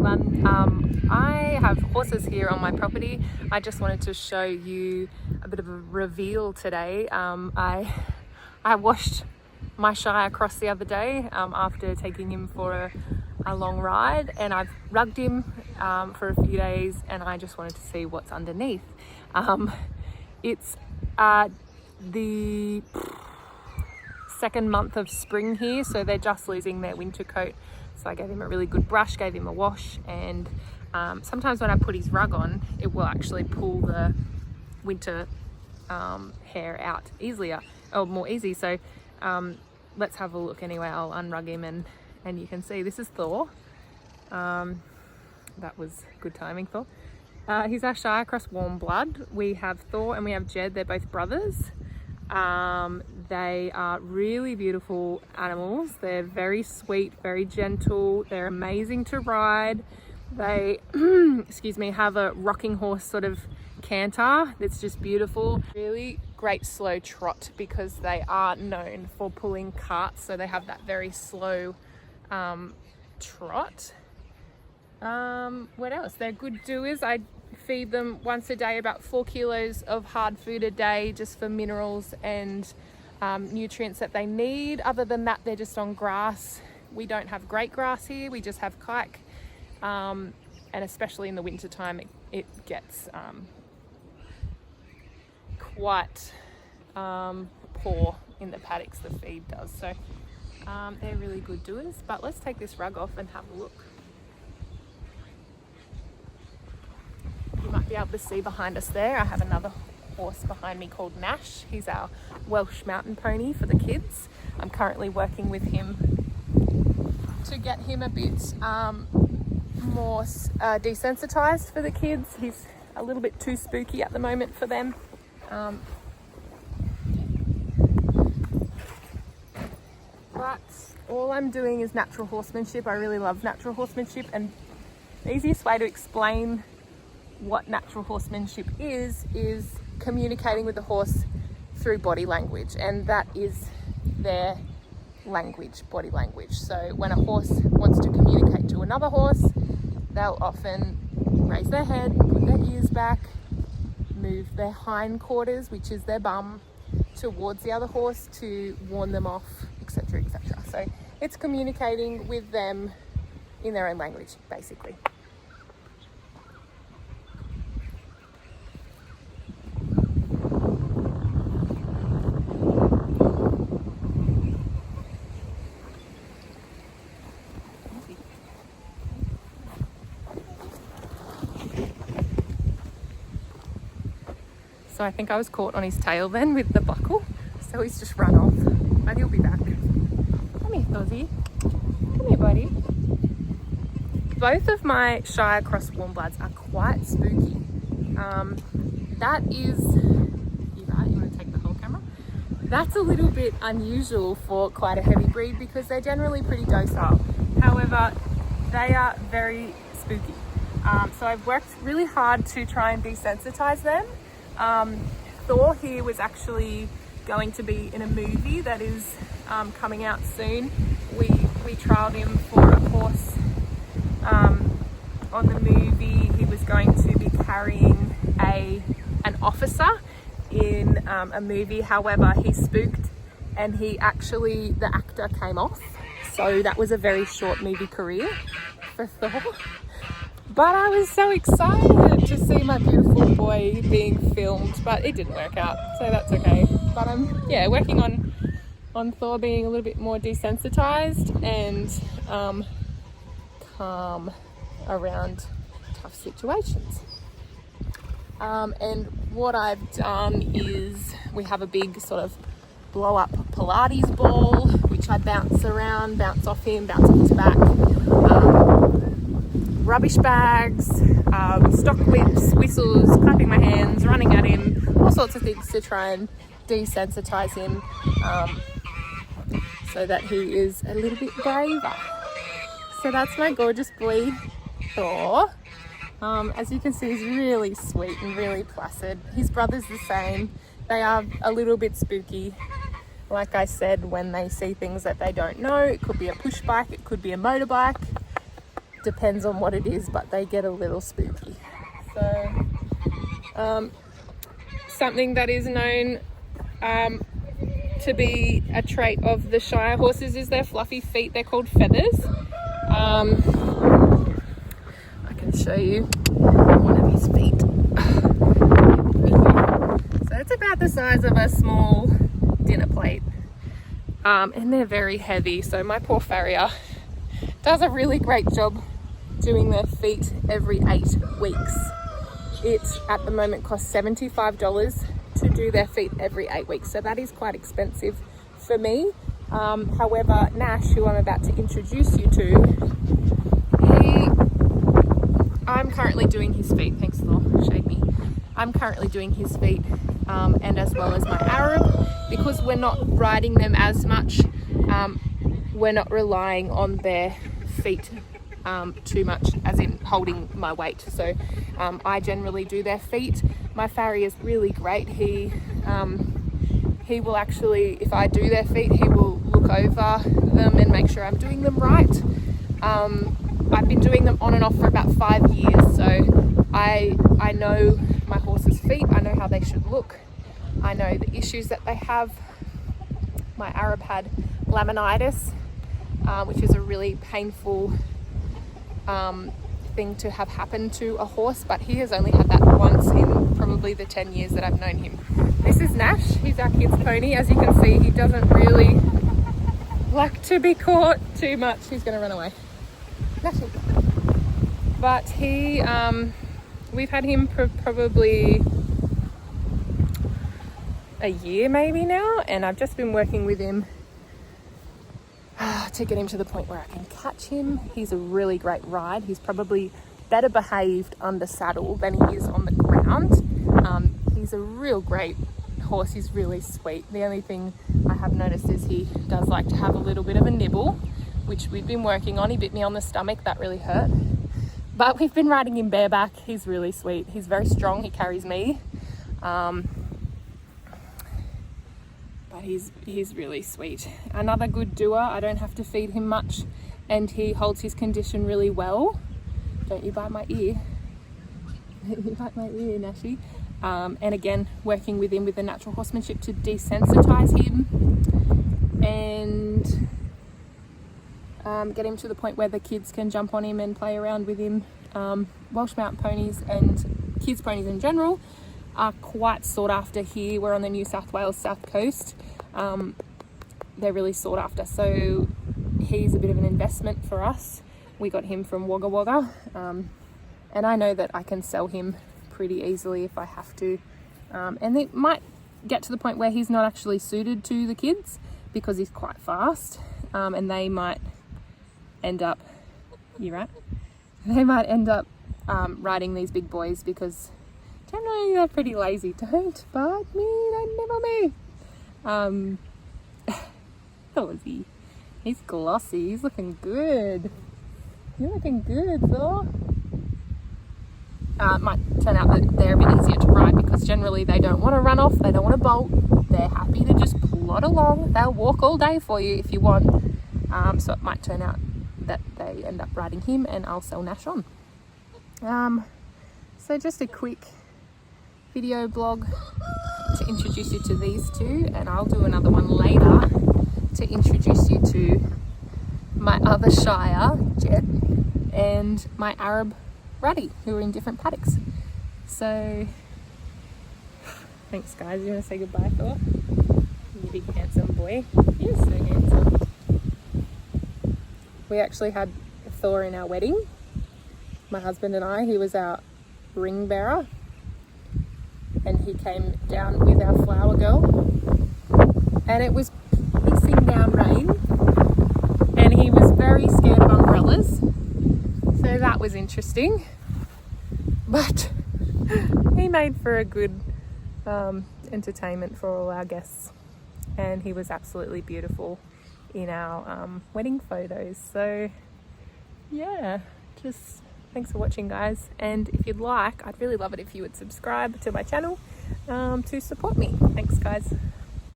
everyone. I have horses here on my property. I just wanted to show you a bit of a reveal today. I washed my Shire Cross the other day after taking him for a long ride, and I've rugged him for a few days, and I just wanted to see what's underneath. It's the second month of spring here, so they're just losing their winter coat. So I gave him a really good brush, gave him a wash, and sometimes when I put his rug on, it will actually pull the winter hair out easier, or more easy. So let's have a look anyway. I'll unrug him and you can see this is Thor. That was good timing, Thor. He's our Shire Cross warm blood. We have Thor and we have Jed. They're both brothers. They are really beautiful animals. They're very sweet, very gentle. They're amazing to ride. They, excuse me, have a rocking horse sort of canter that's just beautiful. Really great slow trot because they are known for pulling carts, so they have that very slow trot. What else? They're good doers. I feed them once a day about 4 kilos of hard food a day, just for minerals and nutrients that they need. Other than that, they're just on grass. We don't have great grass here, we just have kike, and especially in the winter time it gets quite poor in the paddocks, the feed does. So they're really good doers. But let's take this rug off and have a look. You might be able to see behind us there, I have another horse behind me called Nash. He's our Welsh mountain pony for the kids. I'm currently working with him to get him a bit more desensitized for the kids. He's a little bit too spooky at the moment for them. But all I'm doing is natural horsemanship. I really love natural horsemanship, and the easiest way to explain what natural horsemanship is communicating with the horse through body language, and that is their language, body language. So when a horse wants to communicate to another horse, they'll often raise their head, put their ears back, move their hindquarters, which is their bum, towards the other horse to warn them off, etc., etc. So it's communicating with them in their own language, basically. So I think I was caught on his tail then with the buckle. So he's just run off, but he'll be back. Come here, Fuzzy. Come here, buddy. Both of my Shire Cross warm bloods are quite spooky. That is, you want to take the whole camera? That's a little bit unusual for quite a heavy breed because they're generally pretty docile. However, they are very spooky. So I've worked really hard to try and desensitize them. Thor here was actually going to be in a movie that is coming out soon. We trialled him for a horse on the movie. He was going to be carrying an officer in a movie. However, he spooked and the actor came off. So that was a very short movie career for Thor. But I was so excited to see my beautiful boy being filmed, but it didn't work out, so that's okay. But I'm working on Thor being a little bit more desensitized and calm around tough situations. And what I've done is we have a big sort of blow up Pilates ball, which I bounce around, bounce off him, bounce off his back. Rubbish bags, stock whips, whistles, clapping my hands, running at him, all sorts of things to try and desensitize him so that he is a little bit braver. So that's my gorgeous boy, Thor. As you can see, he's really sweet and really placid. His brother's the same. They are a little bit spooky. Like I said, when they see things that they don't know, it could be a push bike, it could be a motorbike. depends on what it is, but they get a little spooky. So something that is known to be a trait of the Shire horses is their fluffy feet. They're called feathers. I can show you one of his feet. So it's about the size of a small dinner plate, and they're very heavy. So my poor farrier does a really great job doing their feet every 8 weeks. It at the moment costs $75 to do their feet every 8 weeks, so that is quite expensive for me. However, Nash, who I'm about to introduce you to, I'm currently doing his feet. Thanks, Thor, shade me. I'm currently doing his feet, and as well as my Arab, because we're not riding them as much. We're not relying on their feet too much, as in holding my weight. So I generally do their feet. My farrier is really great. He will actually, if I do their feet, he will look over them and make sure I'm doing them right. I've been doing them on and off for about 5 years, so I know my horse's feet. I know how they should look. I know the issues that they have. My Arab had laminitis, which is a really painful thing to have happen to a horse, but he has only had that once in probably the 10 years that I've known him. This is Nash. He's our kid's pony. As you can see, he doesn't really like to be caught too much. He's going to run away. Nashy. But he, we've had him for probably a year maybe now, and I've just been working with him to get him to the point where I can catch him. He's a really great ride. He's probably better behaved under saddle than he is on the ground. He's a real great horse. He's really sweet. The only thing I have noticed is he does like to have a little bit of a nibble, which we've been working on. He bit me on the stomach. That really hurt. But we've been riding him bareback. He's really sweet. He's very strong. He carries me. But he's really sweet. Another good doer. I don't have to feed him much, and he holds his condition really well. Don't you bite my ear. You bite my ear, Nashi. And again, working with him with the natural horsemanship to desensitize him and get him to the point where the kids can jump on him and play around with him. Welsh Mountain ponies and kids ponies in general are quite sought after here. We're on the New South Wales south coast. They're really sought after, so he's a bit of an investment for us. We got him from Wagga Wagga, and I know that I can sell him pretty easily if I have to, and it might get to the point where he's not actually suited to the kids because he's quite fast, and they might end up, you're right, they might end up riding these big boys because generally they're pretty lazy. Don't bite me, don't nibble me. Thor'sy, he's glossy, he's looking good. You're looking good, Thor. It might turn out that they're a bit easier to ride because generally they don't want to run off, they don't want to bolt, they're happy to just plod along. They'll walk all day for you if you want. So it might turn out that they end up riding him and I'll sell Nash on. So just a quick video blog to introduce you to these two, and I'll do another one later to introduce you to my other Shire, Jet, and my Arab, Ruddy, who are in different paddocks. So thanks guys. You want to say goodbye, Thor? You big handsome boy. You're so handsome. We actually had Thor in our wedding, my husband and I. He was our ring bearer, and he came down with our flower girl, and it was pissing down rain, and he was very scared of umbrellas, so that was interesting, but he made for a good entertainment for all our guests, and he was absolutely beautiful in our wedding photos. So yeah, just thanks for watching guys, and if you'd like, I'd really love it if you would subscribe to my channel to support me. Thanks guys.